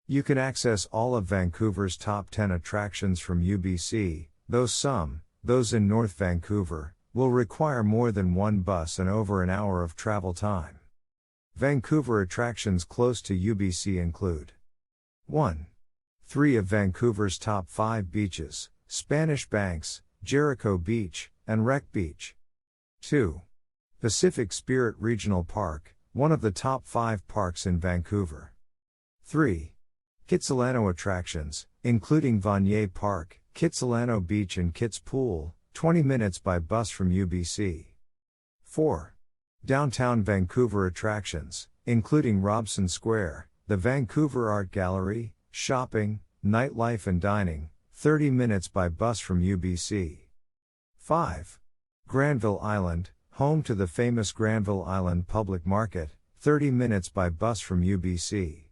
You can access all of Vancouver's top 10 attractions from UBC, though those in North Vancouver, will require more than one bus and over an hour of travel time. Vancouver attractions close to UBC include 1. 3 of Vancouver's top 5 beaches, Spanish Banks, Jericho Beach, and Wreck Beach. 2. Pacific Spirit Regional Park, one of the top 5 parks in Vancouver. 3. Kitsilano attractions, including Vanier Park, Kitsilano Beach and Kit's Pool, 20 minutes by bus from UBC. 4. Downtown Vancouver attractions, including Robson Square, the Vancouver Art Gallery, shopping, nightlife and dining, 30 minutes by bus from UBC. 5. Granville Island, home to the famous Granville Island Public Market, 30 minutes by bus from UBC.